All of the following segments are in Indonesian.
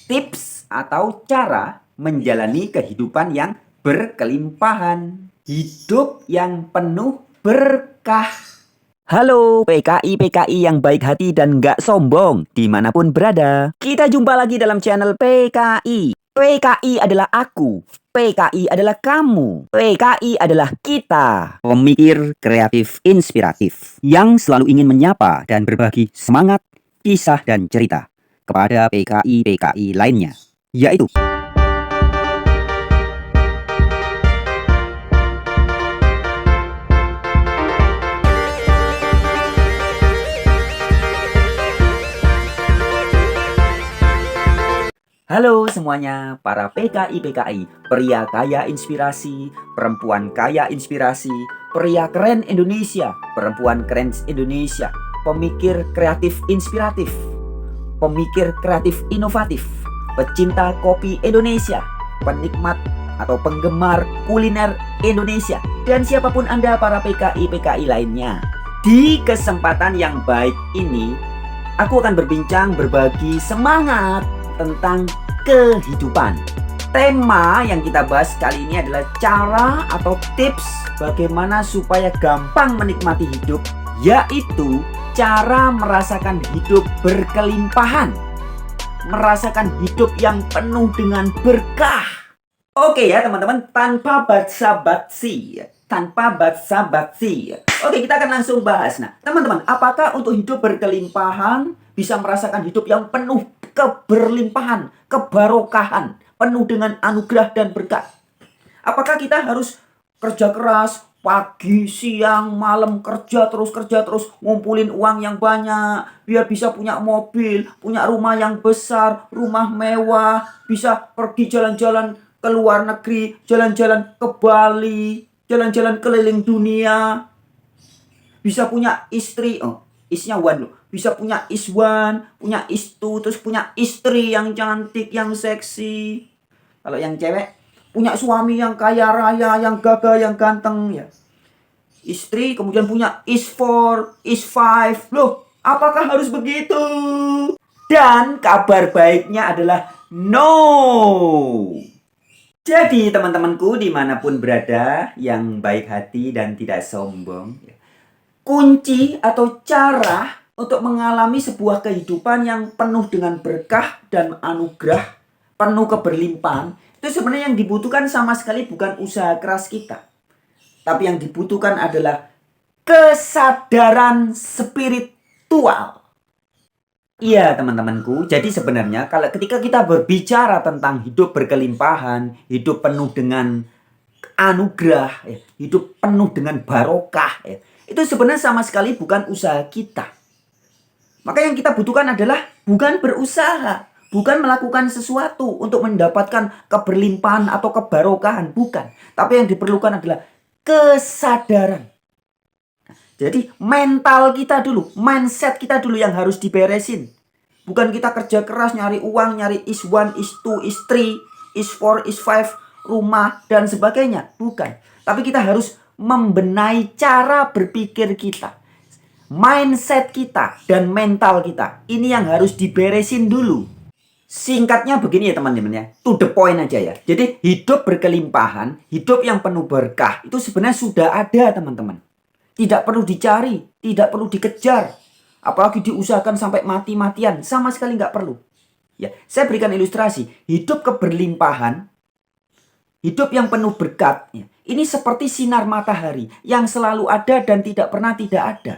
tips atau cara menjalani kehidupan yang berkelimpahan. Hidup yang penuh berkah. Halo PKI-PKI yang baik hati dan gak sombong dimanapun berada. Kita jumpa lagi dalam channel PKI. PKI adalah aku. PKI adalah kamu. PKI adalah kita. Pemikir kreatif inspiratif yang selalu ingin menyapa dan berbagi semangat, kisah dan cerita kepada PKI-PKI lainnya, yaitu halo semuanya, para PKI-PKI, pria kaya inspirasi, perempuan kaya inspirasi, pria keren Indonesia, perempuan keren Indonesia, pemikir kreatif inspiratif, pemikir kreatif inovatif, pecinta kopi Indonesia, penikmat atau penggemar kuliner Indonesia, dan siapapun Anda para PKI-PKI lainnya. Di kesempatan yang baik ini, aku akan berbincang berbagi semangat tentang kehidupan. Tema yang kita bahas kali ini adalah cara atau tips bagaimana supaya gampang menikmati hidup, yaitu cara merasakan hidup berkelimpahan, merasakan hidup yang penuh dengan berkah. Oke ya teman-teman, tanpa basa-basi. Oke, kita akan langsung bahas. Nah, teman-teman, apakah untuk hidup berkelimpahan bisa merasakan hidup yang penuh keberlimpahan, kebarokahan, penuh dengan anugerah dan berkat? Apakah kita harus kerja keras, pagi, siang, malam kerja terus, ngumpulin uang yang banyak, biar bisa punya mobil, punya rumah yang besar, rumah mewah, bisa pergi jalan-jalan ke luar negeri, jalan-jalan ke Bali, jalan-jalan keliling dunia, bisa punya istri, isnya one loh, bisa punya iswan, punya istu, terus punya istri yang cantik, yang seksi. Kalau yang cewek, punya suami yang kaya raya, yang gagah, yang ganteng ya. Istri kemudian punya is4, is5. Loh, apakah harus begitu? Dan kabar baiknya adalah no. Jadi teman-temanku dimanapun berada yang baik hati dan tidak sombong, kunci atau cara untuk mengalami sebuah kehidupan yang penuh dengan berkah dan anugerah, penuh keberlimpahan, itu sebenarnya yang dibutuhkan sama sekali bukan usaha keras kita. Tapi yang dibutuhkan adalah kesadaran spiritual. Iya teman-temanku, jadi sebenarnya kalau ketika kita berbicara tentang hidup berkelimpahan, hidup penuh dengan anugerah, hidup penuh dengan barokah, itu sebenarnya sama sekali bukan usaha kita. Maka yang kita butuhkan adalah bukan berusaha, bukan melakukan sesuatu untuk mendapatkan keberlimpahan atau kebarokahan, bukan. Tapi yang diperlukan adalah kesadaran. Jadi mental kita dulu, mindset kita dulu yang harus diberesin. Bukan kita kerja keras nyari uang, nyari is1, is2, is3, is4, is5, rumah dan sebagainya. Bukan. Tapi kita harus membenahi cara berpikir kita, mindset kita dan mental kita. Ini yang harus diberesin dulu. Singkatnya begini ya teman-teman ya, to the point aja ya. Jadi hidup berkelimpahan, hidup yang penuh berkah itu sebenarnya sudah ada teman-teman. Tidak perlu dicari, tidak perlu dikejar. Apalagi diusahakan sampai mati-matian, sama sekali nggak perlu. Ya, saya berikan ilustrasi, hidup keberlimpahan, hidup yang penuh berkat, ya, ini seperti sinar matahari yang selalu ada dan tidak pernah tidak ada.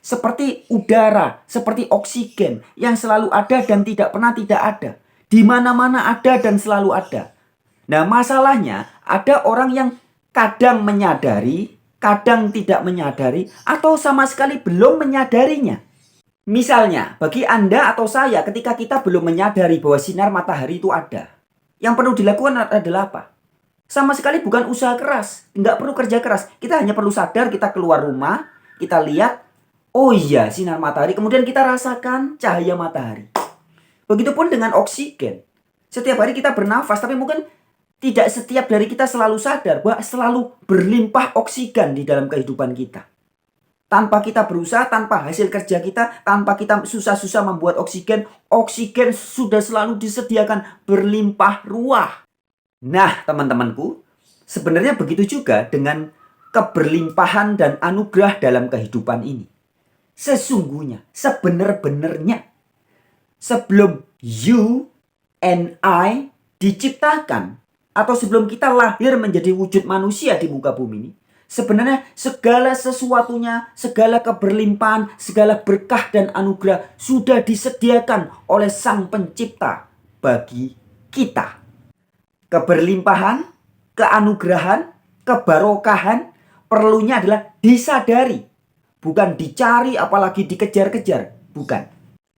Seperti udara, seperti oksigen yang selalu ada dan tidak pernah tidak ada. Di mana-mana ada dan selalu ada. Nah, masalahnya ada orang yang kadang menyadari, kadang tidak menyadari, atau sama sekali belum menyadarinya. Misalnya, bagi Anda atau saya ketika kita belum menyadari bahwa sinar matahari itu ada, yang perlu dilakukan adalah apa? Sama sekali bukan usaha keras, nggak perlu kerja keras. Kita hanya perlu sadar, kita keluar rumah, kita lihat, oh iya sinar matahari, kemudian kita rasakan cahaya matahari. Begitupun dengan oksigen. Setiap hari kita bernafas, tapi mungkin tidak setiap dari kita selalu sadar bahwa selalu berlimpah oksigen di dalam kehidupan kita. Tanpa kita berusaha, tanpa hasil kerja kita, tanpa kita susah-susah membuat oksigen, oksigen sudah selalu disediakan berlimpah ruah. Nah, teman-temanku, sebenarnya begitu juga dengan keberlimpahan dan anugerah dalam kehidupan ini. Sesungguhnya, sebenar-benarnya, sebelum you and I diciptakan, atau sebelum kita lahir menjadi wujud manusia di muka bumi ini, sebenarnya segala sesuatunya, segala keberlimpahan, segala berkah dan anugerah sudah disediakan oleh Sang Pencipta bagi kita. Keberlimpahan, keanugerahan, kebarokahan perlunya adalah disadari, bukan dicari apalagi dikejar-kejar, bukan.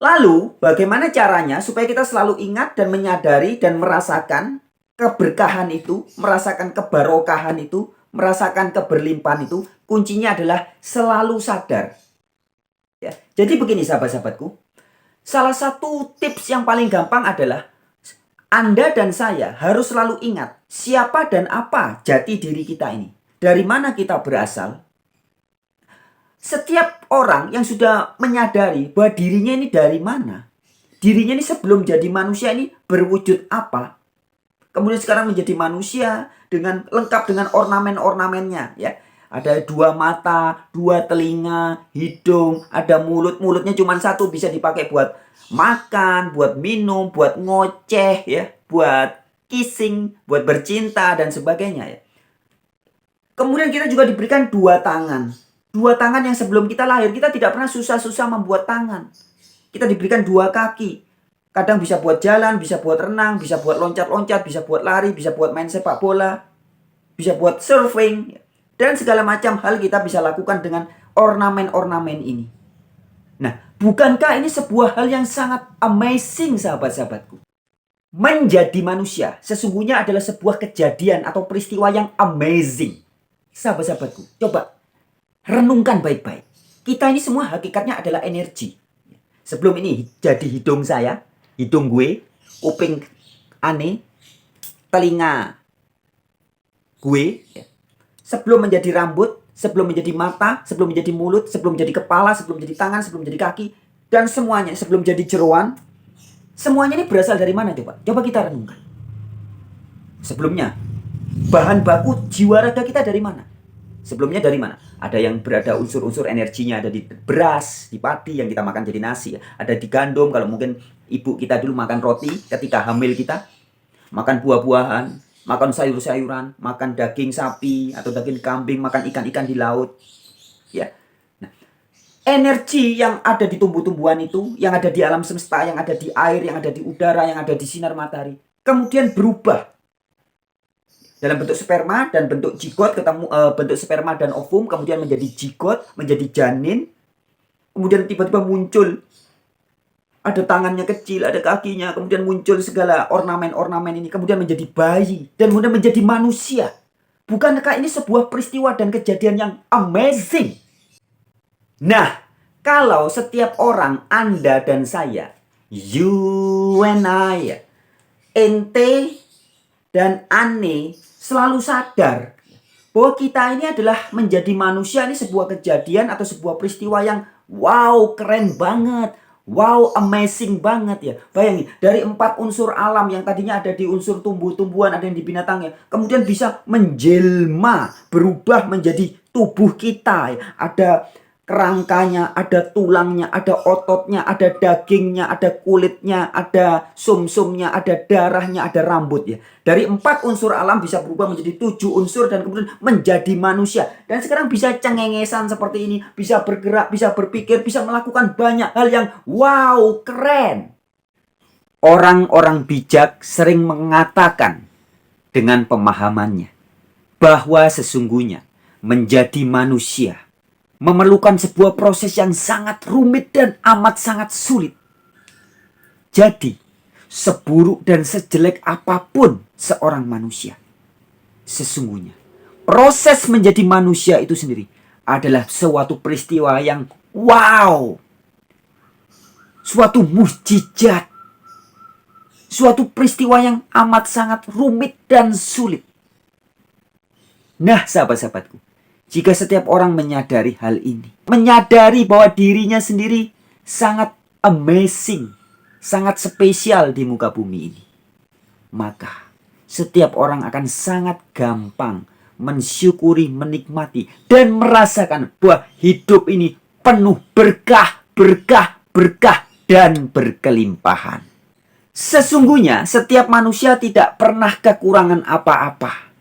Lalu bagaimana caranya supaya kita selalu ingat dan menyadari dan merasakan keberkahan itu, merasakan kebarokahan itu, merasakan keberlimpahan itu? Kuncinya adalah selalu sadar. Ya, jadi begini sahabat-sahabatku, salah satu tips yang paling gampang adalah Anda dan saya harus selalu ingat siapa dan apa jati diri kita ini. Dari mana kita berasal. Setiap orang yang sudah menyadari bahwa dirinya ini dari mana, dirinya ini sebelum jadi manusia ini berwujud apa, kemudian sekarang menjadi manusia dengan lengkap dengan ornamen-ornamennya, ya. Ada 2 mata, 2 telinga, hidung, ada mulut. Mulutnya cuma 1, bisa dipakai buat makan, buat minum, buat ngoceh, ya, buat kissing, buat bercinta dan sebagainya, ya. Kemudian kita juga diberikan 2 tangan. 2 tangan yang sebelum kita lahir kita tidak pernah susah-susah membuat tangan. Kita diberikan 2 kaki. Kadang bisa buat jalan, bisa buat renang, bisa buat loncat-loncat, bisa buat lari, bisa buat main sepak bola, bisa buat surfing, dan segala macam hal kita bisa lakukan dengan ornamen-ornamen ini. Nah, bukankah ini sebuah hal yang sangat amazing sahabat-sahabatku? Menjadi manusia sesungguhnya adalah sebuah kejadian atau peristiwa yang amazing. Sahabat-sahabatku, coba renungkan baik-baik. Kita ini semua hakikatnya adalah energi. Sebelum ini jadi hidung saya, hidung gue, kuping aneh, telinga gue, ya. Sebelum menjadi rambut, sebelum menjadi mata, sebelum menjadi mulut, sebelum menjadi kepala, sebelum menjadi tangan, sebelum menjadi kaki, dan semuanya, sebelum jadi jeroan, semuanya ini berasal dari mana coba? Coba kita renungkan. Sebelumnya, bahan baku jiwa raga kita dari mana? Sebelumnya dari mana? Ada yang berada unsur-unsur energinya ada di beras, di padi yang kita makan jadi nasi, ya. Ada di gandum kalau mungkin ibu kita dulu makan roti ketika hamil kita, makan buah-buahan, makan sayur-sayuran, makan daging sapi atau daging kambing, makan ikan-ikan di laut. Ya. Nah, energi yang ada di tumbuh-tumbuhan itu, yang ada di alam semesta, yang ada di air, yang ada di udara, yang ada di sinar matahari, kemudian berubah dalam bentuk sperma dan bentuk zigot, ketemu bentuk sperma dan ovum, kemudian menjadi zigot, menjadi janin, kemudian tiba-tiba muncul, ada tangannya kecil, ada kakinya, kemudian muncul segala ornamen-ornamen ini, kemudian menjadi bayi, dan kemudian menjadi manusia. Bukankah ini sebuah peristiwa dan kejadian yang amazing? Nah, kalau setiap orang, Anda dan saya, you and I, ente dan ane, selalu sadar bahwa kita ini adalah menjadi manusia ini sebuah kejadian atau sebuah peristiwa yang wow, keren banget. Wow, amazing banget ya. Bayangin, dari 4 unsur alam yang tadinya ada di unsur tumbuh-tumbuhan, ada yang di binatangnya, kemudian bisa menjelma, berubah menjadi tubuh kita. Ada kerangkanya, ada tulangnya, ada ototnya, ada dagingnya, ada kulitnya, ada sumsumnya, ada darahnya, ada rambut ya. Dari 4 unsur alam bisa berubah menjadi 7 unsur dan kemudian menjadi manusia. Dan sekarang bisa cengengesan seperti ini, bisa bergerak, bisa berpikir, bisa melakukan banyak hal yang wow, keren. Orang-orang bijak sering mengatakan dengan pemahamannya bahwa sesungguhnya menjadi manusia memerlukan sebuah proses yang sangat rumit dan amat sangat sulit. Jadi, seburuk dan sejelek apapun seorang manusia, sesungguhnya proses menjadi manusia itu sendiri adalah suatu peristiwa yang wow, suatu mukjizat, suatu peristiwa yang amat sangat rumit dan sulit. Nah, sahabat-sahabatku, Jika setiap orang menyadari hal ini, menyadari bahwa dirinya sendiri sangat amazing, sangat spesial di muka bumi ini, maka setiap orang akan sangat gampang mensyukuri, menikmati, dan merasakan bahwa hidup ini penuh berkah, berkah, berkah, dan berkelimpahan. Sesungguhnya setiap manusia tidak pernah kekurangan apa-apa.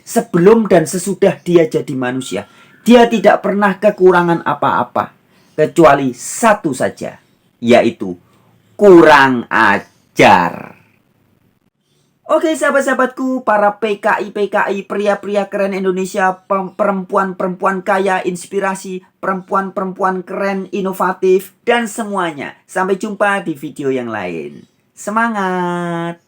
Sebelum dan sesudah dia jadi manusia, dia tidak pernah kekurangan apa-apa. Kecuali satu saja, yaitu kurang ajar. Oke sahabat-sahabatku, para PKI, pria-pria keren Indonesia, perempuan-perempuan kaya, inspirasi, perempuan-perempuan keren, inovatif, dan semuanya. Sampai jumpa di video yang lain. Semangat!